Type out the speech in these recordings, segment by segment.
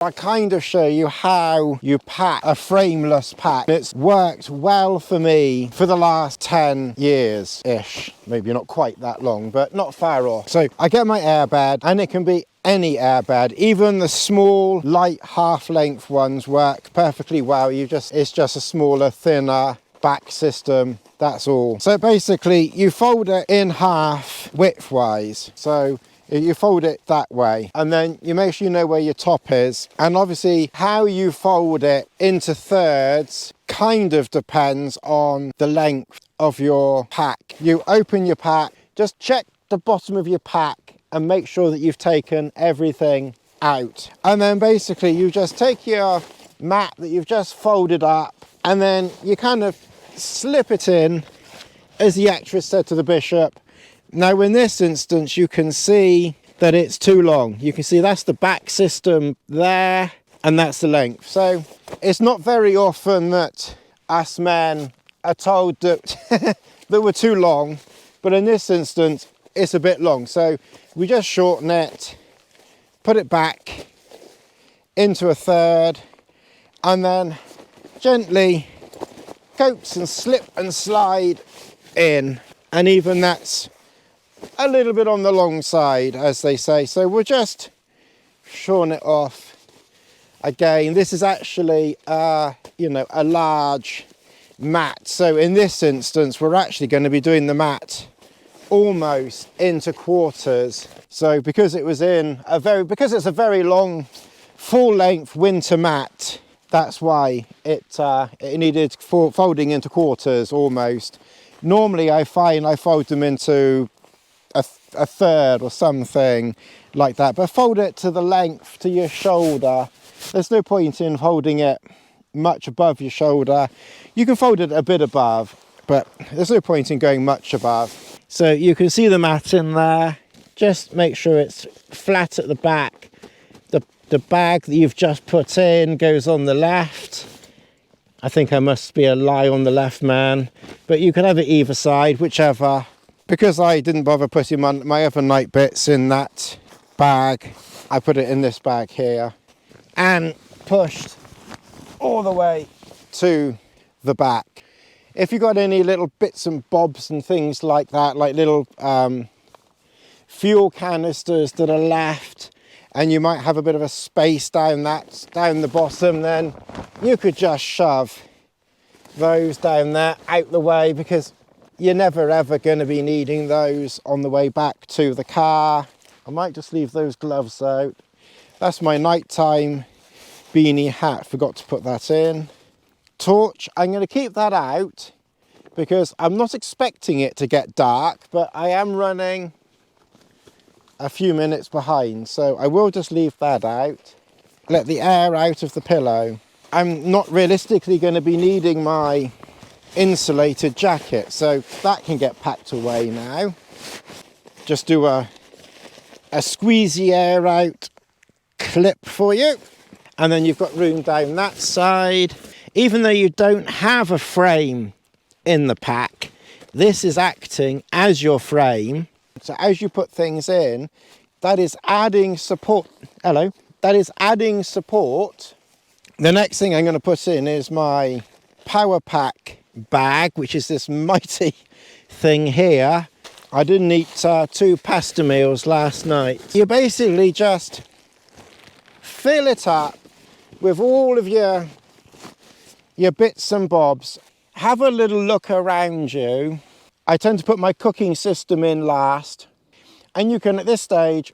I kind of show you how you pack a frameless pack. It's worked well for me for the last 10 years-ish. Maybe not quite that long, but not far off. So I get my airbed, and it can be any airbed. Even the small, light, half-length ones work perfectly well. It's just a smaller, thinner back system. That's all. So basically, you fold it in half width-wise. So you fold it that way, and then you make sure you know where your top is. And obviously how you fold it into thirds kind of depends on the length of your pack. You open your pack, just check the bottom of your pack and make sure that you've taken everything out. And then basically you just take your mat that you've just folded up, and then you kind of slip it in, as the actress said to the bishop. Now in this instance you can see that it's too long. You can see that's the back system there, and that's the length. So it's not very often that us men are told that that we're too long, but in this instance it's a bit long. So we just shorten it, put it back into a third, and then gently coax and slip and slide in. And even that's a little bit on the long side, as they say. So we'll just shorten it off. Again, this is actually a large mat. So in this instance, we're actually going to be doing the mat almost into quarters. So because it's a very long, full-length winter mat, that's why it needed folding into quarters almost. Normally I find I fold them into a third or something like that, but fold it to the length to your shoulder. There's no point in holding it much above your shoulder. You can fold it a bit above, but there's no point in going much above. So you can see the mat in there. Just make sure it's flat at the back. The bag that you've just put in goes on the left. I think I must be a lie on the left, man, but you can have it either side, whichever. Because I didn't bother putting my other night bits in that bag, I put it in this bag here and pushed all the way to the back. If you've got any little bits and bobs and things like that, like little fuel canisters that are left, and you might have a bit of a space down the bottom, then you could just shove those down there out the way, because you're never ever going to be needing those on the way back to the car. I might just leave those gloves out. That's my nighttime beanie hat, forgot to put that in. Torch, I'm going to keep that out because I'm not expecting it to get dark, but I am running a few minutes behind, so I will just leave that out. Let the air out of the pillow. I'm not realistically going to be needing my insulated jacket, so that can get packed away now. Just do a squeezy air out clip for you, and then you've got room down that side. Even though you don't have a frame in the pack, this is acting as your frame. So as you put things in, that is adding support. Hello, that is adding support. The next thing I'm going to put in is my power pack bag, which is this mighty thing here. I didn't eat 2 pasta meals last night. You basically just fill it up with all of your bits and bobs. Have a little look around you. I tend to put my cooking system in last, and you can at this stage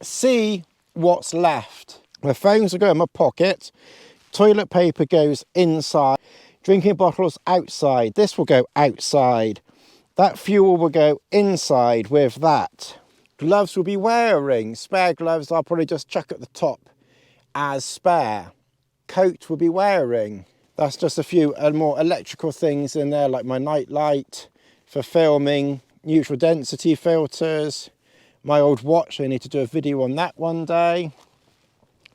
see what's left. The phones will go in my pocket, toilet paper goes inside, drinking bottles outside. This will go outside. That fuel will go inside with that. Gloves will be wearing. Spare gloves I'll probably just chuck at the top as spare. Coat will be wearing. That's just a few more electrical things in there, like my night light for filming, neutral density filters, my old watch. I need to do a video on that one day.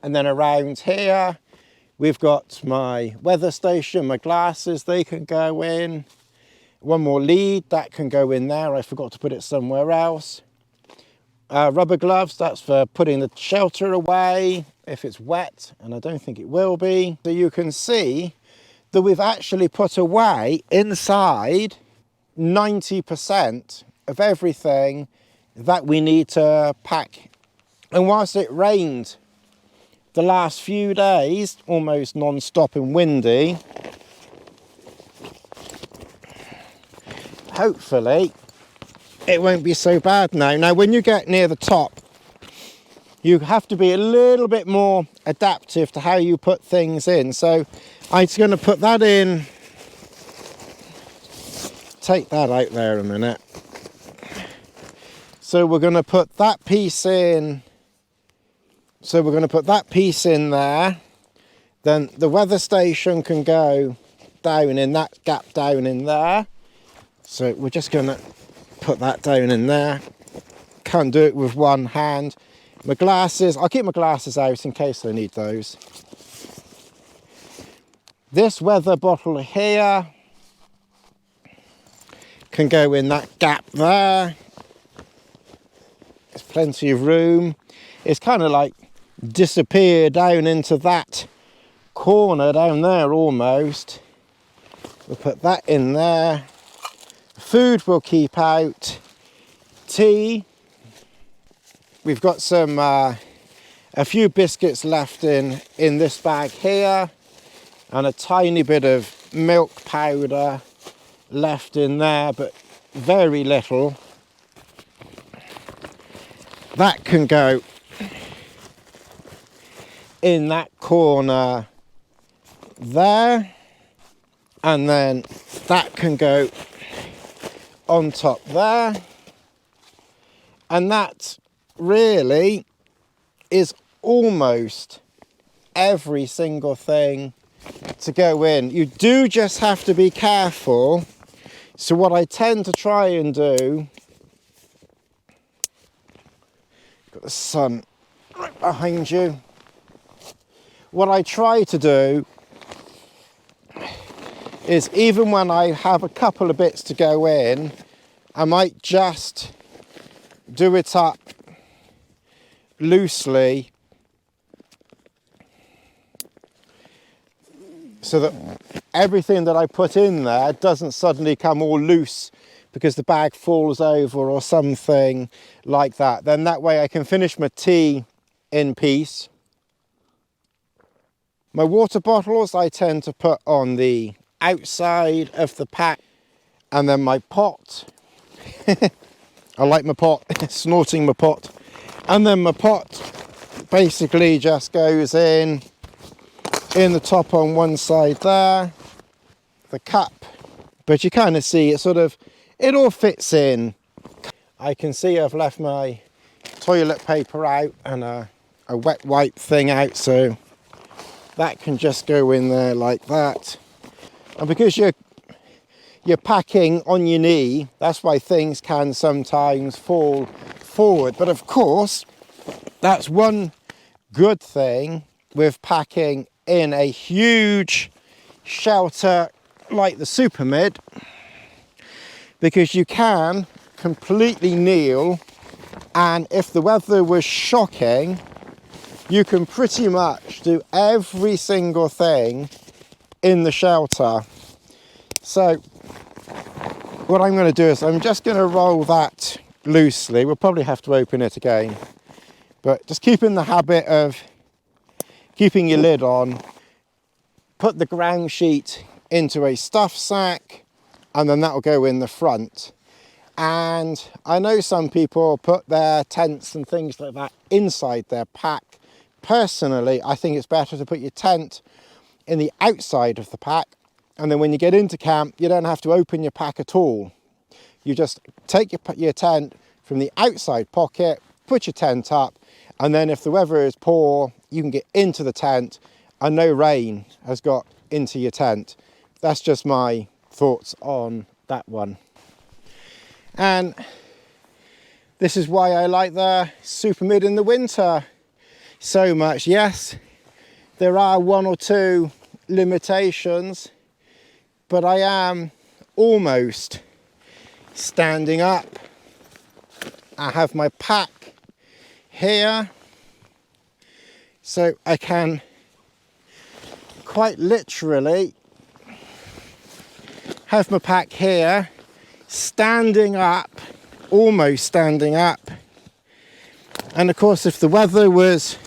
And then around here, we've got my weather station, my glasses, they can go in. One more lead, that can go in there. I forgot to put it somewhere else. Rubber gloves, that's for putting the shelter away if it's wet, and I don't think it will be. So you can see that we've actually put away inside 90% of everything that we need to pack. And whilst it rained the last few days, almost non-stop and windy, hopefully it won't be so bad now. Now, when you get near the top, you have to be a little bit more adaptive to how you put things in. So I'm going to put that in, take that out there a minute. So we're going to put that piece in. So we're going to put that piece in there. Then the weather station can go down in that gap down in there. So we're just going to put that down in there. Can't do it with one hand. My glasses, I'll keep my glasses out in case I need those. This weather bottle here can go in that gap there. There's plenty of room. It's kind of like disappear down into that corner down there almost. We'll put that in there. Food we'll keep out. Tea. We've got some, a few biscuits left in this bag here, and a tiny bit of milk powder left in there, but very little. That can go in that corner there, and then that can go on top there, and that really is almost every single thing to go in. You do just have to be careful. So what I tend to try and do, got the sun right behind you. What I try to do is, even when I have a couple of bits to go in, I might just do it up loosely so that everything that I put in there doesn't suddenly come all loose because the bag falls over or something like that. Then that way I can finish my tea in peace. My water bottles I tend to put on the outside of the pack, and then my pot. I like my pot, snorting my pot. And then my pot basically just goes in the top on one side there, the cup. But you kind of see it sort of, it all fits in. I can see I've left my toilet paper out and a wet wipe thing out, so that can just go in there like that. And because you're packing on your knee, that's why things can sometimes fall forward. But of course, that's one good thing with packing in a huge shelter like the Super Mid, because you can completely kneel, and if the weather was shocking, you can pretty much do every single thing in the shelter. So what I'm going to do is I'm just going to roll that loosely. We'll probably have to open it again, but just keep in the habit of keeping your lid on. Put the ground sheet into a stuff sack, and then that will go in the front. And I know some people put their tents and things like that inside their pack. Personally, I think it's better to put your tent in the outside of the pack, and then when you get into camp, you don't have to open your pack at all. You just take your tent from the outside pocket, put your tent up, and then if the weather is poor, you can get into the tent and no rain has got into your tent. That's just my thoughts on that one. And this is why I like the Super Mid in the winter so much. Yes, there are one or two limitations, but I am almost standing up. I have my pack here, so I can quite literally have my pack here, standing up, almost standing up. And of course, if the weather was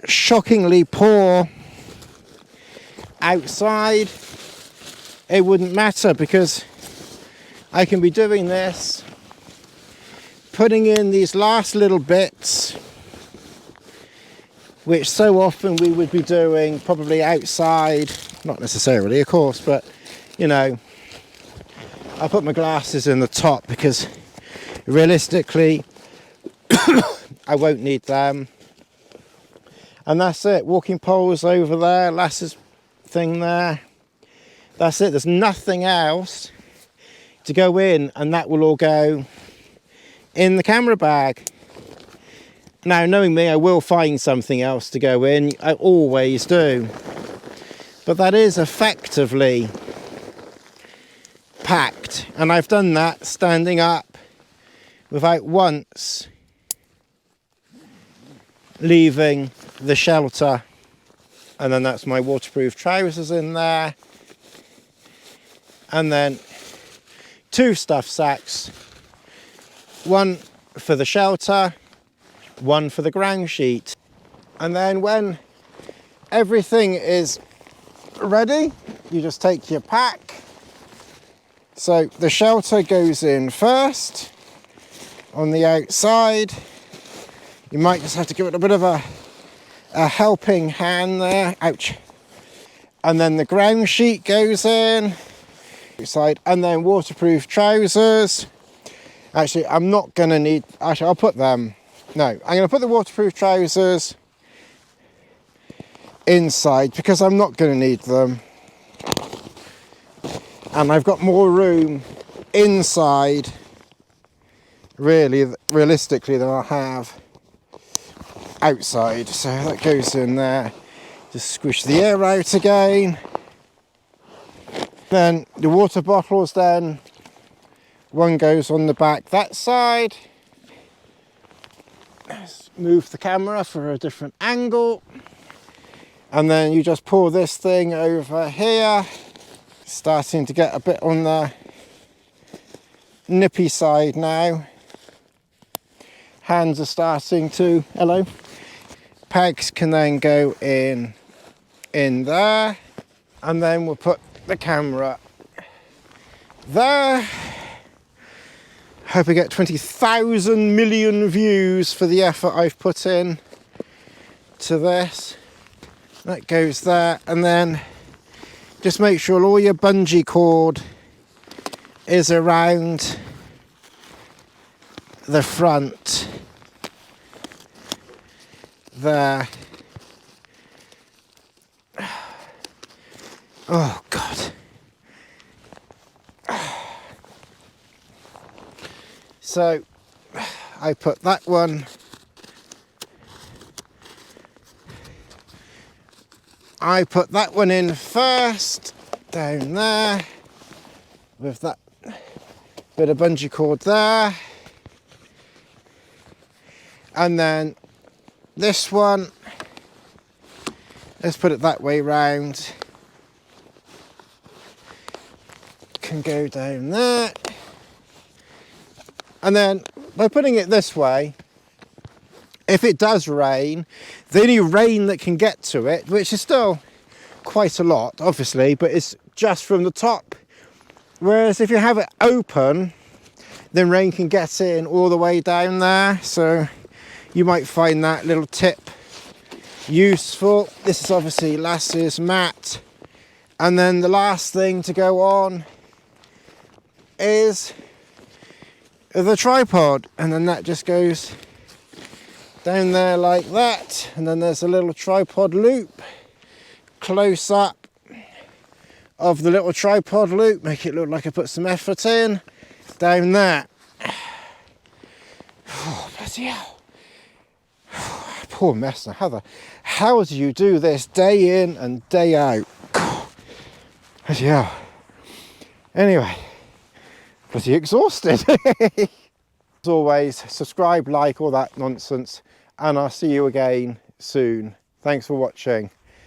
shockingly poor outside, it wouldn't matter, because I can be doing this, putting in these last little bits, which so often we would be doing probably outside, not necessarily of course, but you know, I put my glasses in the top because realistically I won't need them. And that's it. Walking poles over there, Lass's thing there. That's it. There's nothing else to go in, and that will all go in the camera bag. Now, knowing me, I will find something else to go in. I always do. But that is effectively packed. And I've done that standing up without once leaving the shelter. And then that's my waterproof trousers in there. And then 2 stuff sacks. One for the shelter, one for the ground sheet. And then when everything is ready, you just take your pack. So the shelter goes in first on the outside. You might just have to give it a bit of a helping hand there. Ouch. And then the ground sheet goes in outside, and then waterproof trousers. Actually, I'm not going to need, actually I'll put them, no, I'm going to put the waterproof trousers inside because I'm not going to need them. And I've got more room inside, realistically, than I have outside. So that goes in there. Just squish the air out again. Then the water bottles, then one goes on the back that side. Let's move the camera for a different angle. And then you just pull this thing over here. Starting to get a bit on the nippy side now. Hands are starting to, hello. Pegs can then go in there. And then we'll put the camera there. Hope I get 20,000 million views for the effort I've put in to this. That goes there, and then just make sure all your bungee cord is around the front there. Oh God. So I put that one in first, down there, with that bit of bungee cord there. And then this one, let's put it that way round, can go down there. And then by putting it this way, if it does rain, the only rain that can get to it, which is still quite a lot, obviously, but it's just from the top. Whereas if you have it open, then rain can get in all the way down there. So you might find that little tip useful. This is obviously Lass's mat. And then the last thing to go on is the tripod. And then that just goes down there like that, and then there's a little tripod loop, close up of the little tripod loop, make it look like I put some effort in, down there. Oh, bloody hell. Poor mess now. How do you do this day in and day out? Bloody hell. Anyway, bloody exhausted. As always, subscribe, like, all that nonsense, and I'll see you again soon. Thanks for watching.